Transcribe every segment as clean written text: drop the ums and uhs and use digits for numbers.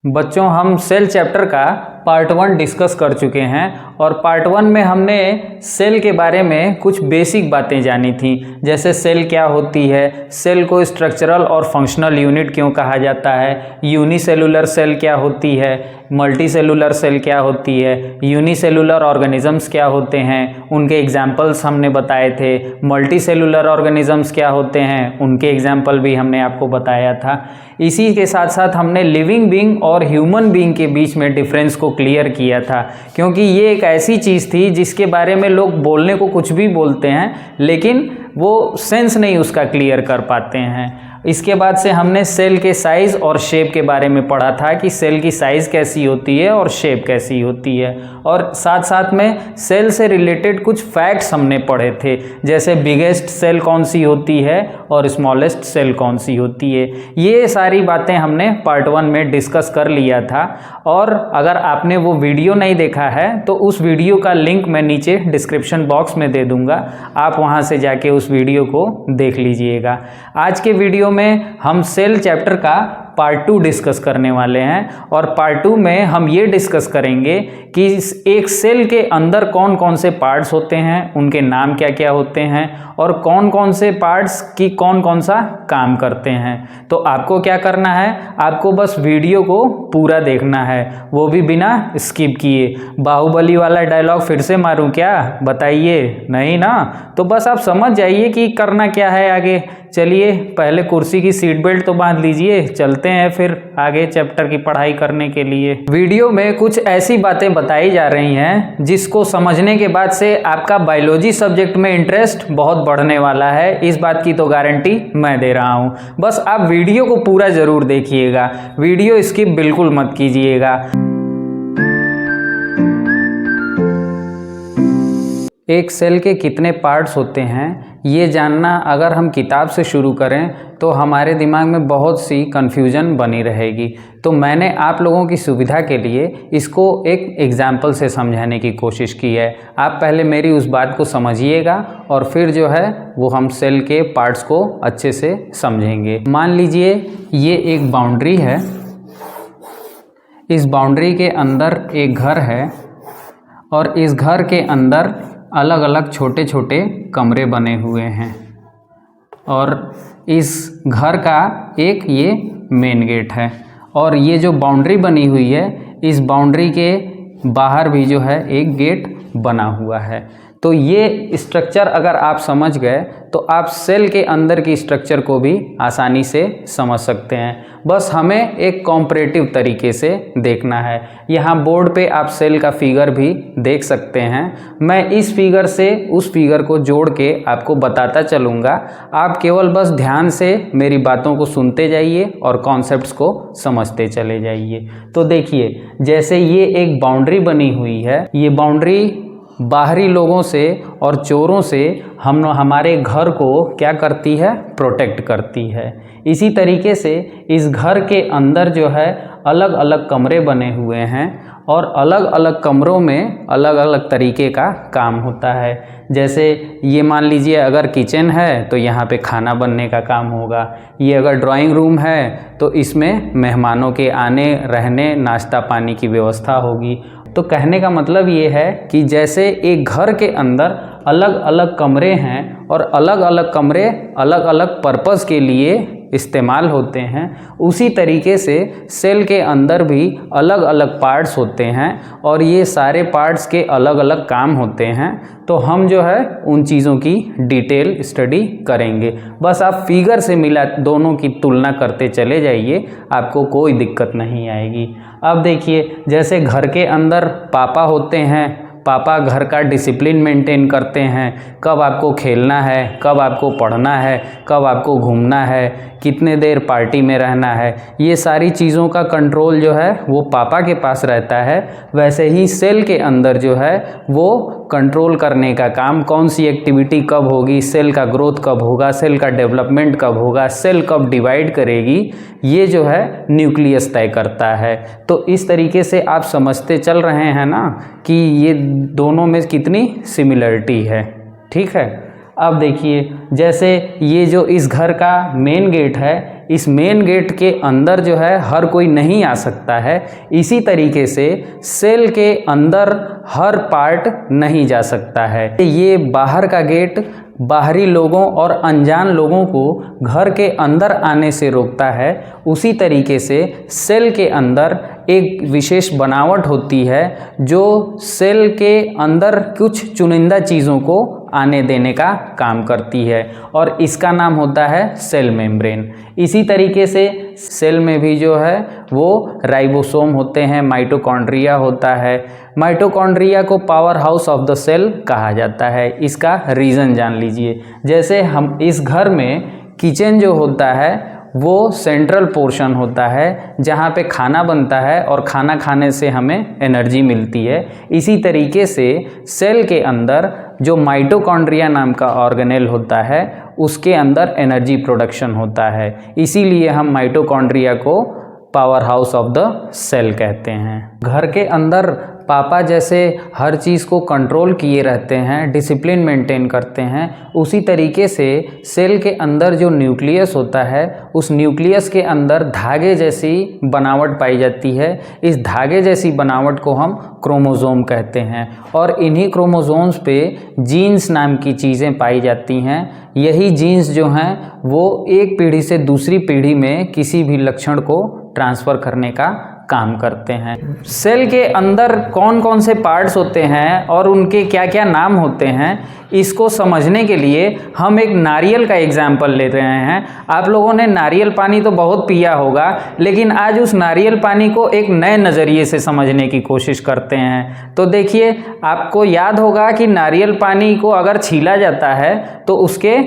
बच्चों, हम cell chapter का पार्ट 1 डिस्कस कर चुके हैं और पार्ट 1 में हमने सेल के बारे में कुछ बेसिक बातें जानी थी। जैसे सेल क्या होती है, सेल को स्ट्रक्चरल और फंक्शनल यूनिट क्यों कहा जाता है, यूनिसेलुलर सेल क्या होती है, मल्टीसेलुलर सेल क्या होती है, यूनिसेलुलर ऑर्गेनिजम्स क्या होते हैं, उनके एग्जाम्पल्स हमने बताए थे। मल्टीसेलुलर ऑर्गेनिजम्स क्या होते हैं, उनके एग्जाम्पल भी हमने आपको बताया था। इसी के साथ साथ हमने लिविंग बीइंग और ह्यूमन बीइंग के बीच में डिफरेंस को क्लियर किया था, क्योंकि ये एक ऐसी चीज़ थी जिसके बारे में लोग बोलने को कुछ भी बोलते हैं लेकिन वो सेंस नहीं उसका क्लियर कर पाते हैं। इसके बाद से हमने सेल के साइज़ और शेप के बारे में पढ़ा था कि सेल की साइज़ कैसी होती है और शेप कैसी होती है, और साथ साथ में सेल से रिलेटेड कुछ फैक्ट्स हमने पढ़े थे, जैसे बिगेस्ट सेल कौन सी होती है और स्मॉलेस्ट सेल कौन सी होती है। ये सारी बातें हमने पार्ट 1 में डिस्कस कर लिया था, और अगर आपने वो वीडियो नहीं देखा है तो उस वीडियो का लिंक मैं नीचे डिस्क्रिप्शन बॉक्स में दे दूँगा, आप वहाँ से जाके उस वीडियो को देख लीजिएगा। आज के वीडियो में हम सेल चैप्टर का पार्ट 2 डिस्कस करने वाले हैं, और पार्ट 2 में हम ये डिस्कस करेंगे कि एक सेल के अंदर कौन कौन से पार्ट्स होते हैं, उनके नाम क्या क्या होते हैं, और कौन कौन से पार्ट्स की कौन कौन सा काम करते हैं। तो आपको क्या करना है, आपको बस वीडियो को पूरा देखना है, वो भी बिना स्किप किए। बाहुबली वाला डायलॉग फिर से मारूं क्या, बताइए? नहीं ना? तो बस आप समझ जाइए कि करना क्या है आगे। चलिए, पहले कुर्सी की सीट बेल्ट तो बांध लीजिए, चलते हैं फिर आगे चैप्टर की पढ़ाई करने के लिए। वीडियो में कुछ ऐसी बातें बताई जा रही हैं जिसको समझने के बाद से आपका बायोलॉजी सब्जेक्ट में इंटरेस्ट बहुत बढ़ने वाला है, इस बात की तो गारंटी मैं दे रहा हूँ। बस आप वीडियो को पूरा ज़रूर देखिएगा, वीडियो स्किप बिल्कुल मत कीजिएगा। एक सेल के कितने पार्ट्स होते हैं ये जानना अगर हम किताब से शुरू करें तो हमारे दिमाग में बहुत सी कन्फ्यूजन बनी रहेगी। तो मैंने आप लोगों की सुविधा के लिए इसको एक एग्जाम्पल से समझाने की कोशिश की है। आप पहले मेरी उस बात को समझिएगा और फिर जो है वो हम सेल के पार्ट्स को अच्छे से समझेंगे। मान लीजिए ये एक बाउंड्री है, इस बाउंड्री के अंदर एक घर है और इस घर के अंदर अलग अलग छोटे छोटे कमरे बने हुए हैं, और इस घर का एक ये मेन गेट है, और ये जो बाउंड्री बनी हुई है इस बाउंड्री के बाहर भी जो है एक गेट बना हुआ है। तो ये स्ट्रक्चर अगर आप समझ गए तो आप सेल के अंदर की स्ट्रक्चर को भी आसानी से समझ सकते हैं। बस हमें एक कॉम्परेटिव तरीके से देखना है। यहाँ बोर्ड पे आप सेल का फिगर भी देख सकते हैं। मैं इस फिगर से उस फिगर को जोड़ के आपको बताता चलूँगा, आप केवल बस ध्यान से मेरी बातों को सुनते जाइए और कॉन्सेप्ट्स को समझते चले जाइए। तो देखिए, जैसे ये एक बाउंड्री बनी हुई है, ये बाउंड्री बाहरी लोगों से और चोरों से हमारे घर को क्या करती है, प्रोटेक्ट करती है। इसी तरीके से इस घर के अंदर जो है अलग अलग कमरे बने हुए हैं, और अलग अलग कमरों में अलग अलग तरीके का काम होता है। जैसे ये मान लीजिए अगर किचन है तो यहाँ पे खाना बनने का काम होगा, ये अगर ड्राइंग रूम है तो इसमें मेहमानों के आने, रहने, नाश्ता पानी की व्यवस्था होगी। तो कहने का मतलब ये है कि जैसे एक घर के अंदर अलग अलग कमरे हैं और अलग अलग कमरे अलग अलग पर्पज़ के लिए इस्तेमाल होते हैं, उसी तरीके से सेल के अंदर भी अलग अलग पार्ट्स होते हैं और ये सारे पार्ट्स के अलग अलग काम होते हैं। तो हम जो है उन चीज़ों की डिटेल स्टडी करेंगे। बस आप फिगर से मिला दोनों की तुलना करते चले जाइए, आपको कोई दिक्कत नहीं आएगी। अब देखिए, जैसे घर के अंदर पापा होते हैं, पापा घर का डिसिप्लिन मेंटेन करते हैं, कब आपको खेलना है, कब आपको पढ़ना है, कब आपको घूमना है, कितने देर पार्टी में रहना है, ये सारी चीज़ों का कंट्रोल जो है वो पापा के पास रहता है। वैसे ही सेल के अंदर जो है वो कंट्रोल करने का काम, कौन सी एक्टिविटी कब होगी, सेल का ग्रोथ कब होगा, सेल का डेवलपमेंट कब होगा, सेल कब डिवाइड करेगी, ये जो है न्यूक्लियस तय करता है। तो इस तरीके से आप समझते चल रहे हैं ना कि ये दोनों में कितनी सिमिलरिटी है। ठीक है, अब देखिए, जैसे ये जो इस घर का मेन गेट है, इस मेन गेट के अंदर जो है हर कोई नहीं आ सकता है, इसी तरीके से सेल के अंदर हर पार्ट नहीं जा सकता है। ये बाहर का गेट बाहरी लोगों और अनजान लोगों को घर के अंदर आने से रोकता है, उसी तरीके से सेल के अंदर एक विशेष बनावट होती है जो सेल के अंदर कुछ चुनिंदा चीज़ों को आने देने का काम करती है, और इसका नाम होता है सेल मेम्ब्रेन। इसी तरीके से सेल में भी जो है वो राइबोसोम होते हैं, माइटोकॉन्ड्रिया होता है। माइटोकॉन्ड्रिया को powerhouse of the cell कहा जाता है। इसका रीज़न जान लीजिए। जैसे हम इस घर में किचन जो होता है वो सेंट्रल पोर्शन होता है जहाँ पे खाना बनता है और खाना खाने से हमें एनर्जी मिलती है। इसी तरीके से सेल के अंदर जो माइटोकॉन्ड्रिया नाम का ऑर्गेनेल होता है उसके अंदर एनर्जी प्रोडक्शन होता है, इसीलिए हम माइटोकॉन्ड्रिया को powerhouse of the cell कहते हैं। घर के अंदर पापा जैसे हर चीज़ को कंट्रोल किए रहते हैं, डिसिप्लिन मेंटेन करते हैं, उसी तरीके से सेल के अंदर जो न्यूक्लियस होता है उस न्यूक्लियस के अंदर धागे जैसी बनावट पाई जाती है। इस धागे जैसी बनावट को हम क्रोमोसोम कहते हैं, और इन्हीं क्रोमोसोम्स पे जीन्स नाम की चीज़ें पाई जाती हैं। यही जीन्स जो हैं वो एक पीढ़ी से दूसरी पीढ़ी में किसी भी लक्षण को ट्रांसफ़र करने का काम करते हैं। सेल के अंदर कौन कौन से पार्ट्स होते हैं और उनके क्या क्या नाम होते हैं, इसको समझने के लिए हम एक नारियल का एग्जाम्पल ले रहे हैं। आप लोगों ने नारियल पानी तो बहुत पिया होगा, लेकिन आज उस नारियल पानी को एक नए नज़रिए से समझने की कोशिश करते हैं। तो देखिए, आपको याद होगा कि नारियल पानी को अगर छीला जाता है तो उसके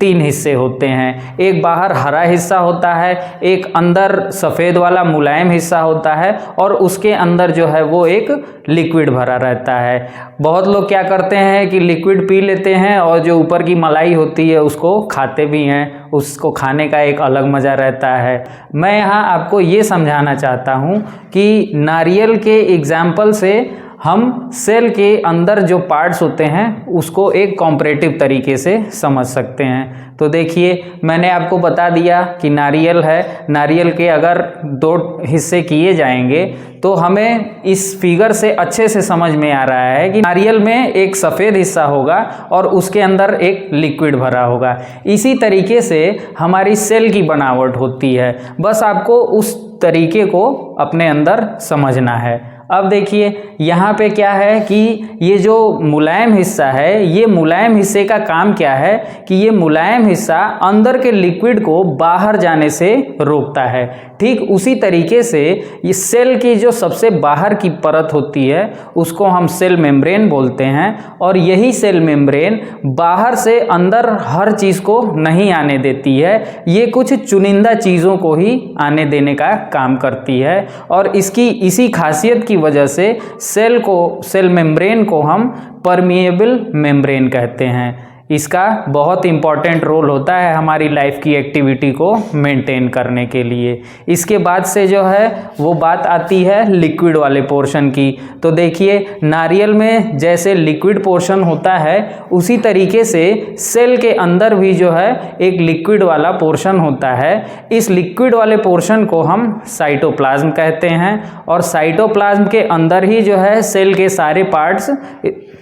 3 हिस्से होते हैं। एक बाहर हरा हिस्सा होता है, एक अंदर सफ़ेद वाला मुलायम हिस्सा होता है, और उसके अंदर जो है वो एक लिक्विड भरा रहता है। बहुत लोग क्या करते हैं कि लिक्विड पी लेते हैं और जो ऊपर की मलाई होती है उसको खाते भी हैं, उसको खाने का एक अलग मज़ा रहता है। मैं यहाँ आपको ये समझाना चाहता हूँ कि नारियल के एग्जाम्पल से हम सेल के अंदर जो पार्ट्स होते हैं उसको एक कॉम्परेटिव तरीके से समझ सकते हैं। तो देखिए, मैंने आपको बता दिया कि नारियल है, नारियल के अगर 2 हिस्से किए जाएंगे तो हमें इस फिगर से अच्छे से समझ में आ रहा है कि नारियल में एक सफ़ेद हिस्सा होगा और उसके अंदर एक लिक्विड भरा होगा। इसी तरीके से हमारी सेल की बनावट होती है, बस आपको उस तरीके को अपने अंदर समझना है। अब देखिए, यहाँ पे क्या है कि ये जो मुलायम हिस्सा है, ये मुलायम हिस्से का काम क्या है कि ये मुलायम हिस्सा अंदर के लिक्विड को बाहर जाने से रोकता है। ठीक उसी तरीके से ये सेल की जो सबसे बाहर की परत होती है उसको हम सेल मेम्ब्रेन बोलते हैं, और यही सेल मेम्ब्रेन बाहर से अंदर हर चीज़ को नहीं आने देती है, ये कुछ चुनिंदा चीज़ों को ही आने देने का काम करती है। और इसकी इसी खासियत की वजह से सेल मेम्ब्रेन को हम परमिएबल मेम्ब्रेन कहते हैं। इसका बहुत इम्पॉर्टेंट रोल होता है हमारी लाइफ की एक्टिविटी को मेंटेन करने के लिए। इसके बाद से जो है वो बात आती है लिक्विड वाले पोर्शन की। तो देखिए, नारियल में जैसे लिक्विड पोर्शन होता है उसी तरीके से सेल के अंदर भी जो है एक लिक्विड वाला पोर्शन होता है। इस लिक्विड वाले पोर्शन को हम साइटोप्लाज्म कहते हैं, और साइटोप्लाज्म के अंदर ही जो है सेल के सारे पार्ट्स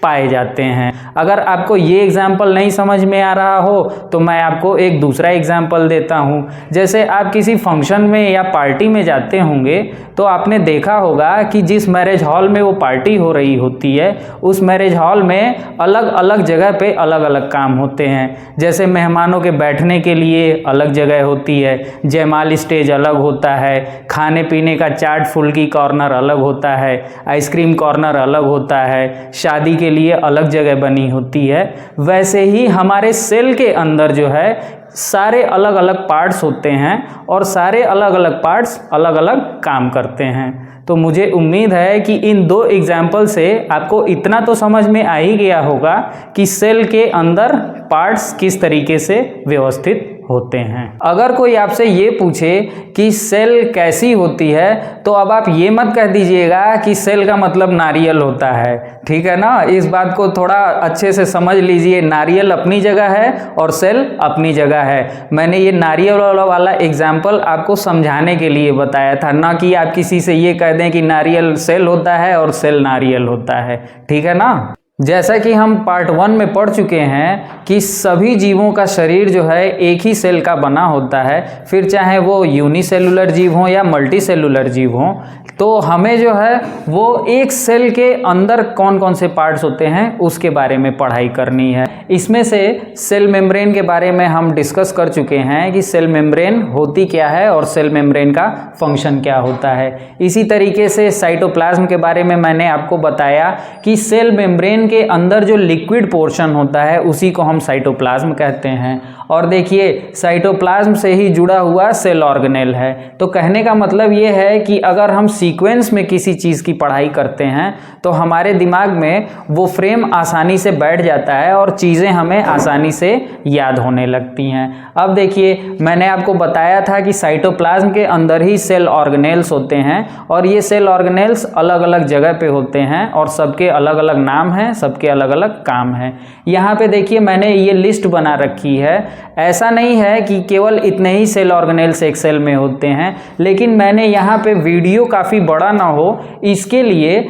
पाए जाते हैं। अगर आपको ये एग्जाम्पल नहीं समझ में आ रहा हो तो मैं आपको एक दूसरा एग्जाम्पल देता हूँ। जैसे आप किसी फंक्शन में या पार्टी में जाते होंगे तो आपने देखा होगा कि जिस मैरिज हॉल में वो पार्टी हो रही होती है उस मैरिज हॉल में अलग अलग जगह पे अलग अलग काम होते हैं। जैसे मेहमानों के बैठने के लिए अलग जगह होती है, जयमाल स्टेज अलग होता है, खाने पीने का चाट फुल्की कॉर्नर अलग होता है, आइसक्रीम कॉर्नर अलग होता है, शादी के लिए अलग जगह बनी होती है। वैसे ही हमारे सेल के अंदर जो है सारे अलग अलग पार्ट्स होते हैं और सारे अलग अलग पार्ट्स अलग अलग काम करते हैं। तो मुझे उम्मीद है कि इन 2 एग्जाम्पल से आपको इतना तो समझ में आ ही गया होगा कि सेल के अंदर पार्ट्स किस तरीके से व्यवस्थित होते हैं। अगर कोई आपसे ये पूछे कि सेल कैसी होती है तो अब आप ये मत कह दीजिएगा कि सेल का मतलब नारियल होता है, ठीक है ना। इस बात को थोड़ा अच्छे से समझ लीजिए, नारियल अपनी जगह है और सेल अपनी जगह है। मैंने ये नारियल वाला एग्जाम्पल आपको समझाने के लिए बताया था, ना कि आप किसी से ये कह दें कि नारियल सेल होता है और सेल नारियल होता है, ठीक है ना। जैसा कि हम पार्ट 1 में पढ़ चुके हैं कि सभी जीवों का शरीर जो है एक ही सेल का बना होता है, फिर चाहे वो यूनिसेलुलर जीव हों या मल्टीसेलुलर जीव हों। तो हमें जो है वो एक सेल के अंदर कौन कौन से पार्ट्स होते हैं उसके बारे में पढ़ाई करनी है। इसमें से सेल मेम्ब्रेन के बारे में हम डिस्कस कर चुके हैं कि सेल मेम्ब्रेन होती क्या है और सेल मेम्ब्रेन का फंक्शन क्या होता है। इसी तरीके से साइटोप्लाज्म के बारे में मैंने आपको बताया कि सेल मेम्ब्रेन के अंदर जो लिक्विड पोर्शन होता है उसी को हम साइटोप्लाज्म कहते हैं। और देखिए, साइटोप्लाज्म से ही जुड़ा हुआ सेल ऑर्गेनेल है। तो कहने का मतलब ये है कि अगर हम सीक्वेंस में किसी चीज़ की पढ़ाई करते हैं तो हमारे दिमाग में वो फ्रेम आसानी से बैठ जाता है और चीज़ें हमें आसानी से याद होने लगती हैं। अब देखिए, मैंने आपको बताया था कि साइटोप्लाज्म के अंदर ही सेल ऑर्गेनेल्स होते हैं और ये सेल ऑर्गेनेल्स अलग अलग जगह पे होते हैं और सबके अलग अलग नाम हैं, सबके अलग अलग काम हैं। यहाँ पे देखिए, मैंने ये लिस्ट बना रखी है। ऐसा नहीं है कि केवल इतने ही सेल ऑर्गेनेल्स एक सेल में होते हैं, लेकिन मैंने यहाँ पे वीडियो काफ़ी बड़ा ना हो इसके लिए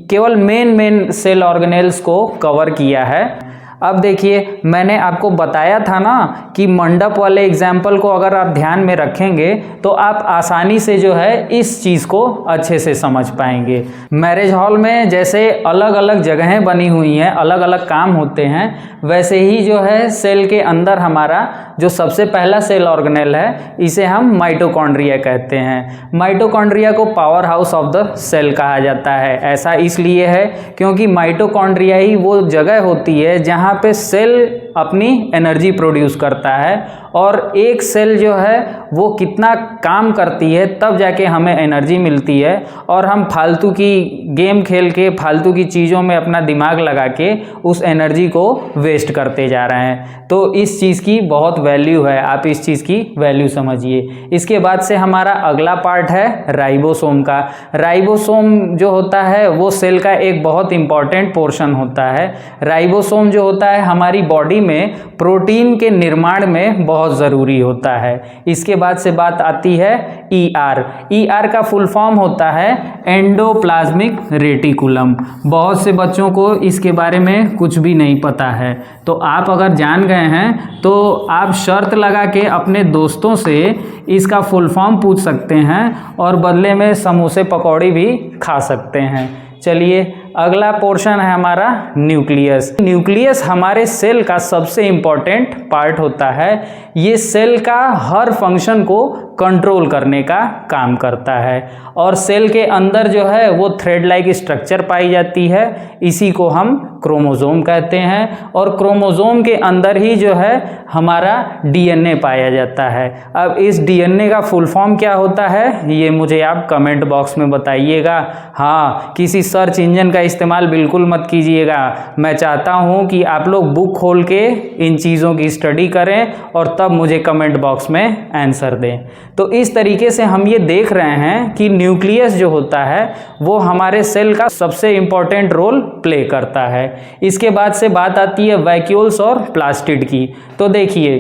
केवल मेन सेल ऑर्गेनेल्स को कवर किया है। अब देखिए, मैंने आपको बताया था ना कि मंडप वाले एग्जाम्पल को अगर आप ध्यान में रखेंगे तो आप आसानी से जो है इस चीज़ को अच्छे से समझ पाएंगे। मैरिज हॉल में जैसे अलग अलग जगहें बनी हुई हैं, अलग अलग काम होते हैं, वैसे ही जो है सेल के अंदर हमारा जो सबसे पहला सेल ऑर्गेनेल है इसे हम माइटोकॉन्ड्रिया कहते हैं। माइटोकॉन्ड्रिया को powerhouse of the cell कहा जाता है। ऐसा इसलिए है क्योंकि माइटोकॉन्ड्रिया ही वो जगह होती है जहाँ पे सेल अपनी एनर्जी प्रोड्यूस करता है और एक सेल जो है वो कितना काम करती है तब जाके हमें एनर्जी मिलती है और हम फालतू की गेम खेल के फालतू की चीज़ों में अपना दिमाग लगा के उस एनर्जी को वेस्ट करते जा रहे हैं। तो इस चीज़ की बहुत वैल्यू है, आप इस चीज़ की वैल्यू समझिए। इसके बाद से हमारा अगला पार्ट है राइबोसोम का। राइबोसोम जो होता है वो सेल का एक बहुत इंपॉर्टेंट पोर्शन होता है। राइबोसोम जो होता है हमारी बॉडी में प्रोटीन के निर्माण में बहुत ज़रूरी होता है। इसके बाद से बात आती है ER। ER का फुल फॉर्म होता है एंडोप्लाज्मिक रेटिकुलम। बहुत से बच्चों को इसके बारे में कुछ भी नहीं पता है, तो आप अगर जान गए हैं तो आप शर्त लगा के अपने दोस्तों से इसका फुल फॉर्म पूछ सकते हैं और बदले में समोसे पकौड़ी भी खा सकते हैं। चलिए, अगला पोर्शन है हमारा न्यूक्लियस। न्यूक्लियस हमारे सेल का सबसे इम्पॉर्टेंट पार्ट होता है। ये सेल का हर फंक्शन को कंट्रोल करने का काम करता है और सेल के अंदर जो है वो थ्रेड लाइक स्ट्रक्चर पाई जाती है, इसी को हम क्रोमोसोम कहते हैं और क्रोमोसोम के अंदर ही जो है हमारा DNA पाया जाता है। अब इस DNA का फुल फॉर्म क्या होता है ये मुझे आप कमेंट बॉक्स में बताइएगा। हाँ, किसी सर्च इंजन का इस्तेमाल बिल्कुल मत कीजिएगा। मैं चाहता हूँ कि आप लोग बुक खोल के इन चीज़ों की स्टडी करें और तब मुझे कमेंट बॉक्स में आंसर दें। तो इस तरीके से हम ये देख रहे हैं कि न्यूक्लियस जो होता है वो हमारे सेल का सबसे इम्पॉर्टेंट रोल प्ले करता है। इसके बाद से बात आती है वैक्यूल्स और प्लास्टिड की। तो देखिए,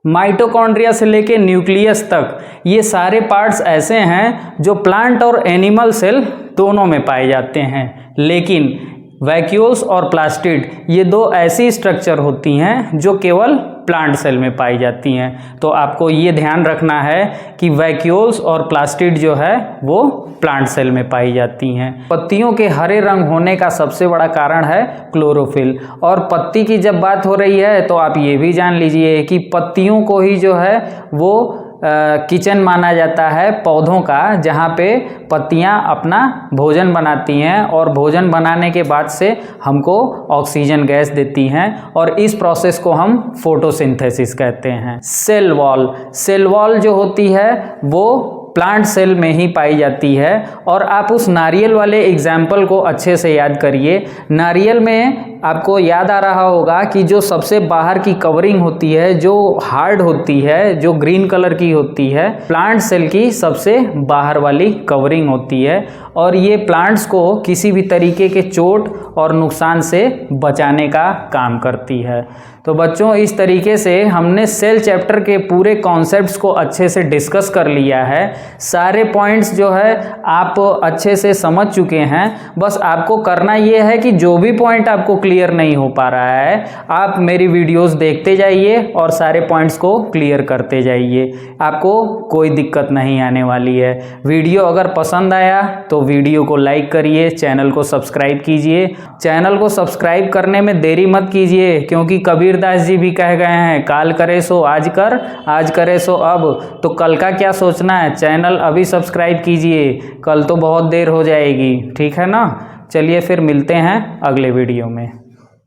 माइटोकॉन्ड्रिया से लेके न्यूक्लियस तक ये सारे पार्ट्स ऐसे हैं जो प्लांट और एनिमल सेल दोनों में पाए जाते हैं, लेकिन वैक्यूल्स और प्लास्टिड ये दो ऐसी स्ट्रक्चर होती हैं जो केवल प्लांट सेल में पाई जाती हैं। तो आपको ये ध्यान रखना है कि वैक्यूल्स और प्लास्टिड जो है वो प्लांट सेल में पाई जाती हैं। पत्तियों के हरे रंग होने का सबसे बड़ा कारण है क्लोरोफिल। और पत्ती की जब बात हो रही है तो आप ये भी जान लीजिए कि पत्तियों को ही जो है वो किचन माना जाता है पौधों का, जहाँ पे पत्तियाँ अपना भोजन बनाती हैं और भोजन बनाने के बाद से हमको ऑक्सीजन गैस देती हैं और इस प्रोसेस को हम फोटोसिंथेसिस कहते हैं। सेल वॉल जो होती है वो प्लांट सेल में ही पाई जाती है। और आप उस नारियल वाले एग्जाम्पल को अच्छे से याद करिए। नारियल में आपको याद आ रहा होगा कि जो सबसे बाहर की कवरिंग होती है, जो हार्ड होती है, जो ग्रीन कलर की होती है, प्लांट सेल की सबसे बाहर वाली कवरिंग होती है और ये प्लांट्स को किसी भी तरीके के चोट और नुकसान से बचाने का काम करती है। तो बच्चों, इस तरीके से हमने सेल चैप्टर के पूरे कॉन्सेप्ट्स को अच्छे से डिस्कस कर लिया है। सारे पॉइंट्स जो है आप अच्छे से समझ चुके हैं। बस आपको करना ये है कि जो भी पॉइंट आपको क्लियर नहीं हो पा रहा है, आप मेरी वीडियोस देखते जाइए और सारे पॉइंट्स को क्लियर करते जाइए। आपको कोई दिक्कत नहीं आने वाली है। वीडियो अगर पसंद आया तो वीडियो को लाइक करिए, चैनल को सब्सक्राइब कीजिए। चैनल को सब्सक्राइब करने में देरी मत कीजिए, क्योंकि कबीरदास जी भी कह गए हैं, काल करे सो आज कर, आज करे सो अब। तो कल का क्या सोचना है, चैनल अभी सब्सक्राइब कीजिए, कल तो बहुत देर हो जाएगी। ठीक है ना? चलिए फिर मिलते हैं अगले वीडियो में।